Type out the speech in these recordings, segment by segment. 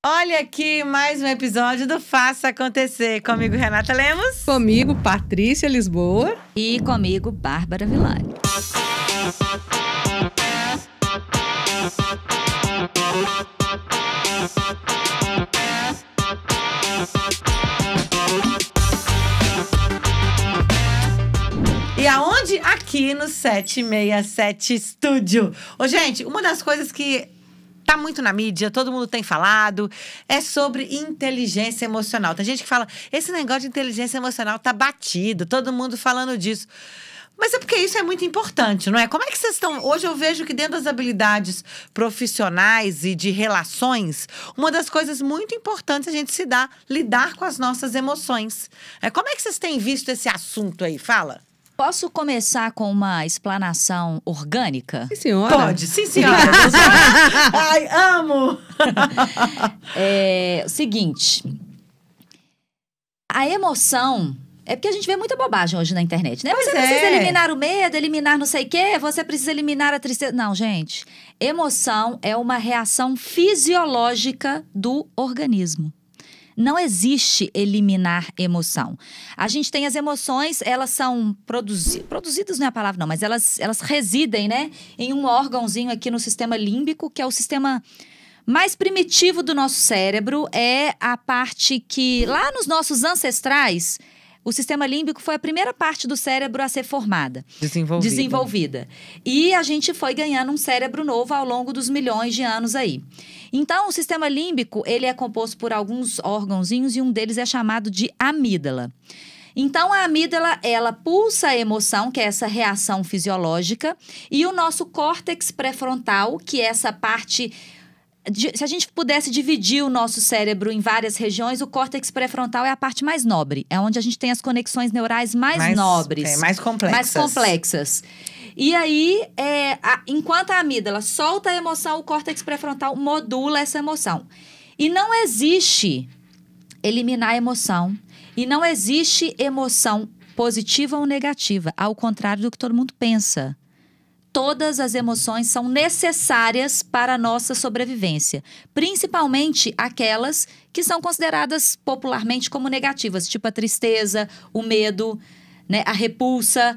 Olha aqui mais um episódio do Faça Acontecer. Comigo, Renata Lemos. Comigo, Patrícia Lisboa. E comigo, Bárbara Villani. E aonde? Aqui no 767 Studio. Ô, gente, uma das coisas que tá muito na mídia, todo mundo tem falado, é sobre inteligência emocional. Tem gente que fala, esse negócio de inteligência emocional tá batido, todo mundo falando disso. Mas é porque isso é muito importante, não é? Como é que vocês estão? Hoje eu vejo que dentro das habilidades profissionais e de relações, uma das coisas muito importantes é a gente lidar com as nossas emoções. Como é que vocês têm visto esse assunto aí? Fala. Posso começar com uma explanação orgânica? Sim, senhora. Pode, sim, senhora. Ai, amo! É o seguinte, a emoção... É porque a gente vê muita bobagem hoje na internet, né? Você precisa eliminar o medo, eliminar não sei o quê, você precisa eliminar a tristeza. Não, gente. Emoção é uma reação fisiológica do organismo. Não existe eliminar emoção. A gente tem as emoções, elas são produzidas, não é a palavra não, mas elas residem, né, em um órgãozinho aqui no sistema límbico, que é o sistema mais primitivo do nosso cérebro. É a parte que, lá nos nossos ancestrais, o sistema límbico foi a primeira parte do cérebro a ser formada. Desenvolvida. E a gente foi ganhando um cérebro novo ao longo dos milhões de anos aí. Então, o sistema límbico, ele é composto por alguns órgãozinhos e um deles é chamado de amígdala. Então, a amígdala, ela pulsa a emoção, que é essa reação fisiológica, e o nosso córtex pré-frontal, que é essa parte... Se a gente pudesse dividir o nosso cérebro em várias regiões, o córtex pré-frontal é a parte mais nobre. É onde a gente tem as conexões neurais mais nobres. Mais complexas. Mais complexas. E aí, enquanto a amígdala solta a emoção, o córtex pré-frontal modula essa emoção. E não existe eliminar a emoção. E não existe emoção positiva ou negativa. Ao contrário do que todo mundo pensa. Todas as emoções são necessárias para a nossa sobrevivência. Principalmente aquelas que são consideradas popularmente como negativas. Tipo a tristeza, o medo, né, a repulsa.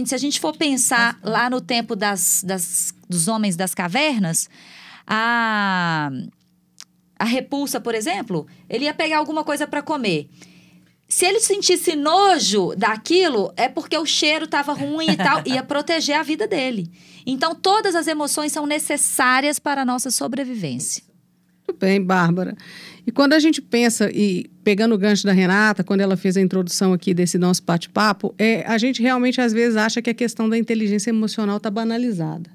Se a gente for pensar lá no tempo dos homens das cavernas, a repulsa, por exemplo, ele ia pegar alguma coisa para comer. Se ele sentisse nojo daquilo, é porque o cheiro estava ruim e tal, ia proteger a vida dele. Então, todas as emoções são necessárias para a nossa sobrevivência. Muito bem, Bárbara. E quando a gente pensa, e pegando o gancho da Renata, quando ela fez a introdução aqui desse nosso bate-papo, a gente realmente às vezes acha que a questão da inteligência emocional está banalizada.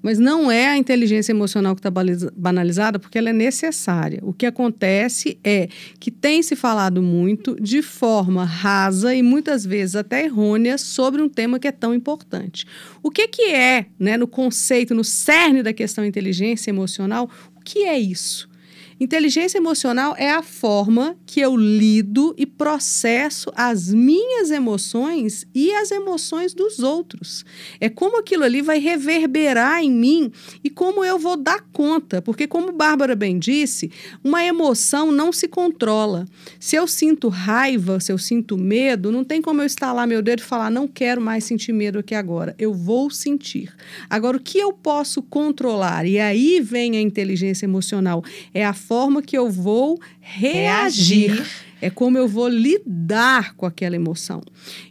Mas não é a inteligência emocional que está banalizada, porque ela é necessária. O que acontece é que tem se falado muito de forma rasa e muitas vezes até errônea sobre um tema que é tão importante. O que é, né, no conceito, no cerne da questão inteligência emocional, o que é isso? Inteligência emocional é a forma que eu lido e processo as minhas emoções e as emoções dos outros. É como aquilo ali vai reverberar em mim e como eu vou dar conta. Porque, como Bárbara bem disse, uma emoção não se controla. Se eu sinto raiva, se eu sinto medo, não tem como eu estalar meu dedo e falar, não quero mais sentir medo aqui agora. Eu vou sentir. Agora, o que eu posso controlar? E aí vem a inteligência emocional. É a forma que eu vou reagir. É como eu vou lidar com aquela emoção.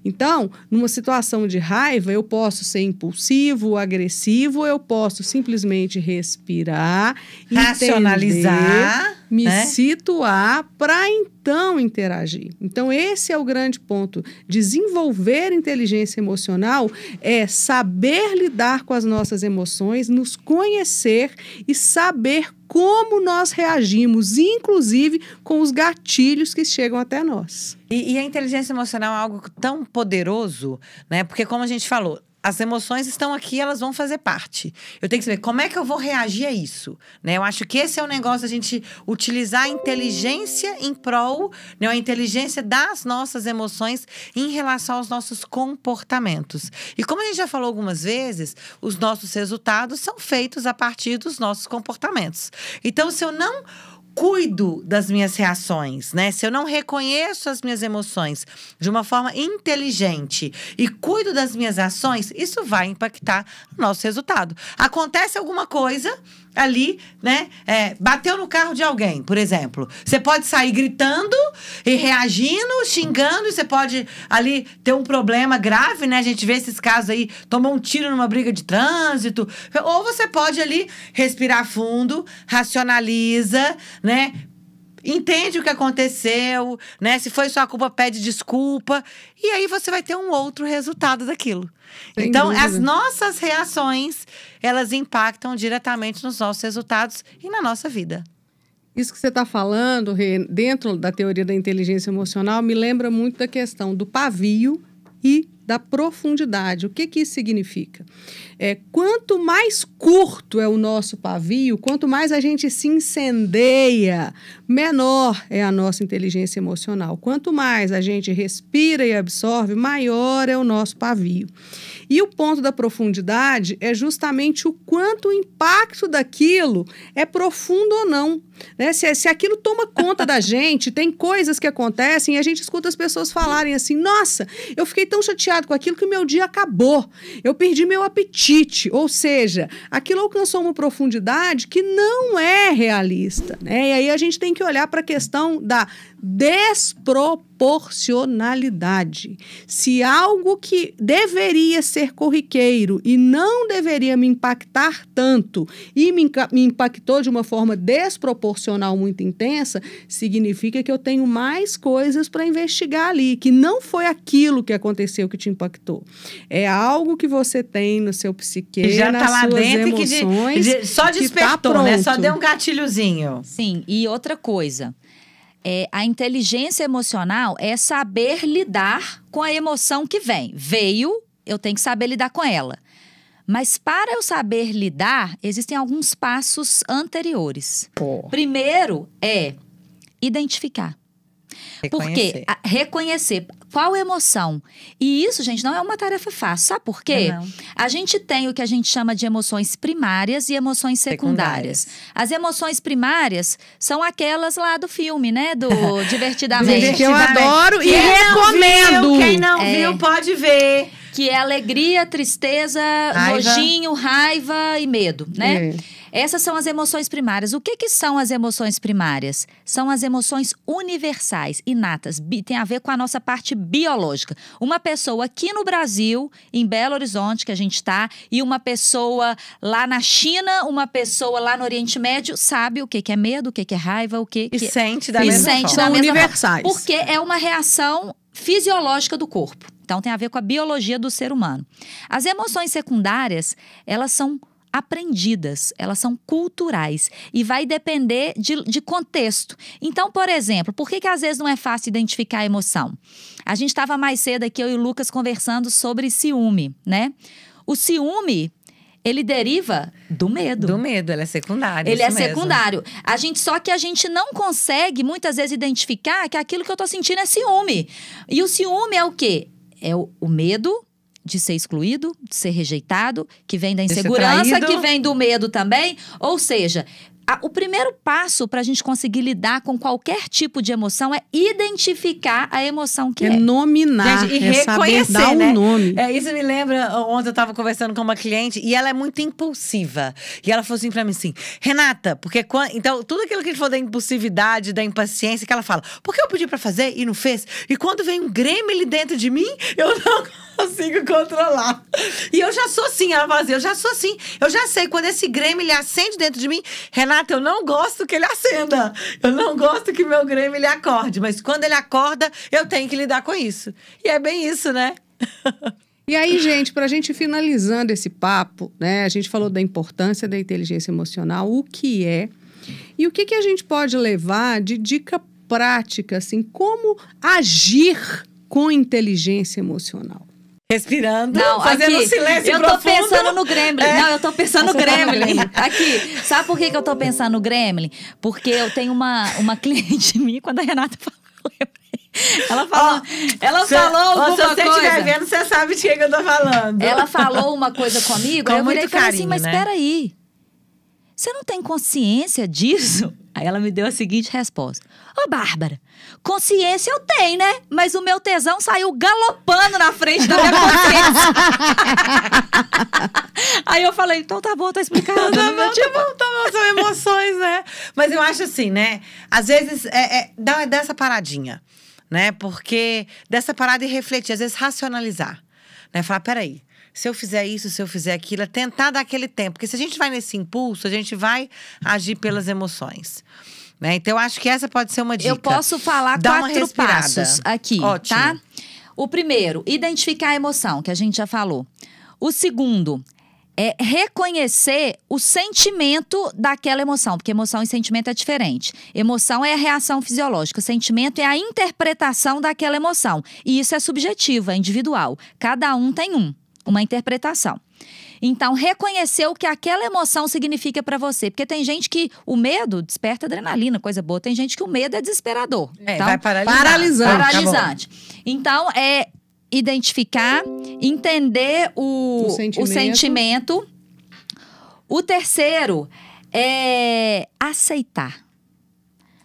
Então, numa situação de raiva, eu posso ser impulsivo, agressivo, ou eu posso simplesmente respirar, racionalizar, me situar para então interagir. Então, esse é o grande ponto. Desenvolver inteligência emocional é saber lidar com as nossas emoções, nos conhecer e saber como nós reagimos, inclusive com os gatilhos que chegam até nós. E a inteligência emocional é algo tão poderoso, né? Porque, como a gente falou, as emoções estão aqui, elas vão fazer parte. Eu tenho que saber como é que eu vou reagir a isso, né? Eu acho que esse é o negócio, a gente utilizar a inteligência em prol, né? A inteligência das nossas emoções em relação aos nossos comportamentos. E como a gente já falou algumas vezes, os nossos resultados são feitos a partir dos nossos comportamentos. Então, se eu não cuido das minhas reações, né? Se eu não reconheço as minhas emoções de uma forma inteligente e cuido das minhas ações, isso vai impactar o nosso resultado. Acontece alguma coisa ali, né? Bateu no carro de alguém, por exemplo. Você pode sair gritando e reagindo, xingando, e você pode ali ter um problema grave, né? A gente vê esses casos aí, tomou um tiro numa briga de trânsito. Ou você pode ali respirar fundo, racionaliza, né? Entende o que aconteceu, né? Se foi sua culpa, pede desculpa. E aí você vai ter um outro resultado daquilo. Sem então, dúvida. as nossas reações, elas impactam diretamente nos nossos resultados e na nossa vida. Isso que você está falando, Rê, dentro da teoria da inteligência emocional, me lembra muito da questão do pavio e da profundidade. O que isso significa? Quanto mais curto é o nosso pavio, quanto mais a gente se incendeia, menor é a nossa inteligência emocional. Quanto mais a gente respira e absorve, maior é o nosso pavio. E o ponto da profundidade é justamente o quanto o impacto daquilo é profundo ou não. Né? Se aquilo toma conta da gente, tem coisas que acontecem e a gente escuta as pessoas falarem assim, nossa, eu fiquei tão chateado com aquilo que meu dia acabou, eu perdi meu apetite, ou seja, aquilo alcançou uma profundidade que não é realista, né? E aí a gente tem que olhar para a questão da desproporcionalidade. Se algo que deveria ser corriqueiro e não deveria me impactar tanto e me impactou de uma forma desproporcional muito intensa, significa que eu tenho mais coisas para investigar ali, que não foi aquilo que aconteceu que te impactou. É algo que você tem no seu psique, que já nas tá lá suas dentro emoções, que só despertou, tá né? Só pronto. deu um gatilhozinho. Sim, e outra coisa. A inteligência emocional é saber lidar com a emoção que vem. Veio, eu tenho que saber lidar com ela. Mas para eu saber lidar, existem alguns passos anteriores. Primeiro é identificar. Porque reconhecer qual emoção. E isso, gente, não é uma tarefa fácil. Sabe por quê? Não. A gente tem o que a gente chama de emoções primárias e emoções secundárias. As emoções primárias são aquelas lá do filme, né? Do Divertidamente. Que eu adoro e Quem recomendo. Quem não viu, pode ver. Que é alegria, tristeza, Raiva. nojinho, raiva e medo, né? É. Essas são as emoções primárias. O que são as emoções primárias? São as emoções universais, inatas, tem a ver com a nossa parte biológica. Uma pessoa aqui no Brasil, em Belo Horizonte, que a gente está, e uma pessoa lá na China, uma pessoa lá no Oriente Médio, sabe o que é medo, o que é raiva, o que... E sente da e mesma sente forma. da São mesma universais. forma. Porque é uma reação fisiológica do corpo. Então, tem a ver com a biologia do ser humano. As emoções secundárias, elas são aprendidas, elas são culturais e vai depender de contexto. Então, por exemplo, por que às vezes não é fácil identificar a emoção? A gente estava mais cedo aqui, eu e o Lucas, conversando sobre ciúme, né? O ciúme, ele deriva do medo. Do medo, ele é secundário. Ele é isso mesmo. secundário. Só que a gente não consegue, muitas vezes, identificar que aquilo que eu tô sentindo é ciúme. E o ciúme é o quê? É o medo de ser excluído, de ser rejeitado, que vem da ser insegurança, traído. que vem do medo também. Ou seja, o primeiro passo para a gente conseguir lidar com qualquer tipo de emoção é identificar a emoção que é. nominar, Gente, e é saber reconhecer, dar né? um nome. Isso me lembra, ontem eu estava conversando com uma cliente e ela é muito impulsiva. E ela falou assim pra mim assim, Renata, porque então tudo aquilo que a gente falou da impulsividade, da impaciência, que ela fala, por que eu pedi pra fazer e não fez? E quando vem um gremlin dentro de mim, eu não consigo controlar. E eu já sou assim, ela fala assim, eu já sou assim. Eu já sei, quando esse gremlin acende dentro de mim, Renata, eu não gosto que ele acenda. Eu não gosto que meu gremlin ele acorde. Mas quando ele acorda, eu tenho que lidar com isso. E é bem isso, né? E aí, gente, para a gente finalizando esse papo, né? A gente falou da importância da inteligência emocional, o que é e o que a gente pode levar de dica prática, assim, como agir com inteligência emocional. Respirando, Não, fazendo aqui, silêncio eu profundo. tô pensando no gremlin. Não, eu tô pensando no Você tá no gremlin. gremlin. Aqui, sabe por que eu tô pensando no gremlin? Porque eu tenho uma cliente minha, quando a Renata falou, eu lembrei. Ela falou, falou alguma Se você coisa. estiver vendo, você sabe de quem que eu tô falando. Ela falou uma coisa comigo, Com aí eu virei muito e falei assim, carinho, mas né? espera aí. você não tem consciência disso? Aí ela me deu a seguinte resposta. Ô, Bárbara, consciência eu tenho, né? Mas o meu tesão saiu galopando na frente da minha consciência. Aí eu falei, então tá bom, tá explicado. Tá bom, são emoções, né? Mas eu acho assim, né? Às vezes, dá dessa paradinha, né? Porque dessa parada e refletir, às vezes racionalizar. Né? Falar, peraí, se eu fizer isso, se eu fizer aquilo, é tentar dar aquele tempo. Porque se a gente vai nesse impulso, a gente vai agir pelas emoções. Né? Então, eu acho que essa pode ser uma dica. Eu posso falar Dá 4 passos aqui, Ótimo. tá? O primeiro, identificar a emoção, que a gente já falou. O segundo, é reconhecer o sentimento daquela emoção, porque emoção e sentimento é diferente. Emoção é a reação fisiológica, sentimento é a interpretação daquela emoção. E isso é subjetivo, é individual. Cada um tem uma interpretação. Então, reconhecer o que aquela emoção significa pra você. Porque tem gente que o medo desperta adrenalina, coisa boa. Tem gente que o medo é desesperador. Então, vai paralisante. Então, é identificar, entender o sentimento. O terceiro é aceitar.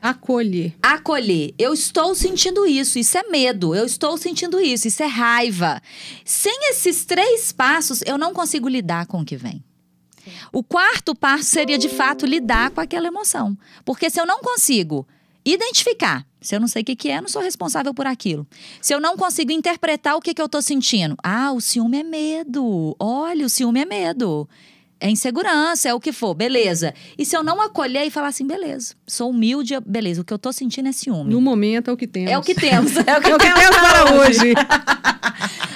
Acolher. Eu estou sentindo isso é medo. Eu estou sentindo isso é raiva. Sem esses 3 passos, eu não consigo lidar com o que vem. O 4º passo seria, de fato, lidar com aquela emoção. Porque se eu não consigo identificar, se eu não sei o que é, não sou responsável por aquilo. Se eu não consigo interpretar o que eu estou sentindo. Ah, o ciúme é medo. Olha, o ciúme é medo. É insegurança, é o que for, beleza. E se eu não acolher e falar assim, beleza, sou humilde, beleza, o que eu tô sentindo é ciúme. No momento é o que temos. É o que temos. É o que temos para hoje.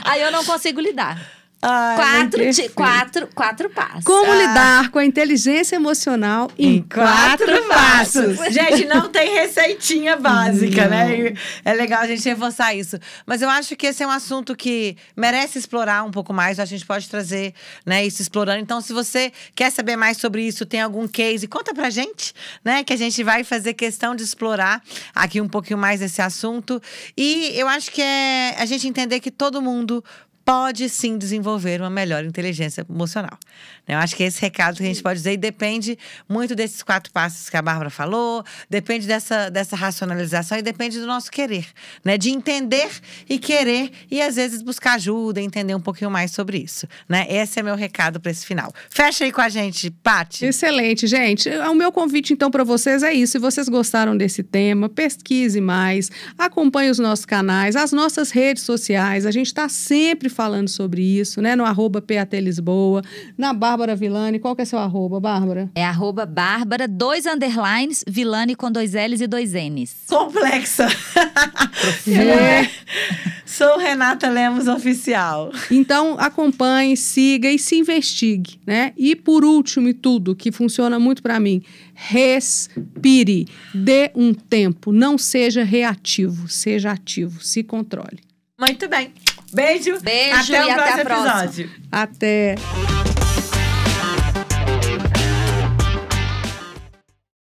Aí eu não consigo lidar. Ai, 4 passos. Como lidar com a inteligência emocional em 4 passos. Gente, não tem receitinha básica, né? É legal a gente reforçar isso. Mas eu acho que esse é um assunto que merece explorar um pouco mais. A gente pode trazer, né, isso explorando. Então, se você quer saber mais sobre isso, tem algum case, conta pra gente, né? Que a gente vai fazer questão de explorar aqui um pouquinho mais esse assunto. E eu acho que é a gente entender que todo mundo pode sim desenvolver uma melhor inteligência emocional. Eu acho que esse recado que a gente pode dizer, e depende muito desses 4 passos que a Bárbara falou, depende dessa racionalização e depende do nosso querer, né? De entender e querer e às vezes buscar ajuda, entender um pouquinho mais sobre isso, né? Esse é meu recado para esse final. Fecha aí com a gente, Paty. Excelente, gente. O meu convite então para vocês é isso. Se vocês gostaram desse tema, pesquise mais, acompanhe os nossos canais, as nossas redes sociais. A gente está sempre falando sobre isso, né? No @PATLisboa, na Bárbara Villani. Qual que é seu arroba, Bárbara? É @Bárbara, 2 underlines, Villani com 2 L's e 2 N's. Complexa. Sou Renata Lemos Oficial. Então, acompanhe, siga e se investigue, né? E por último e tudo, que funciona muito para mim, respire, dê um tempo, não seja reativo, seja ativo, se controle. Muito bem. Beijo. Beijo até o e até próximo a próxima. episódio. Até.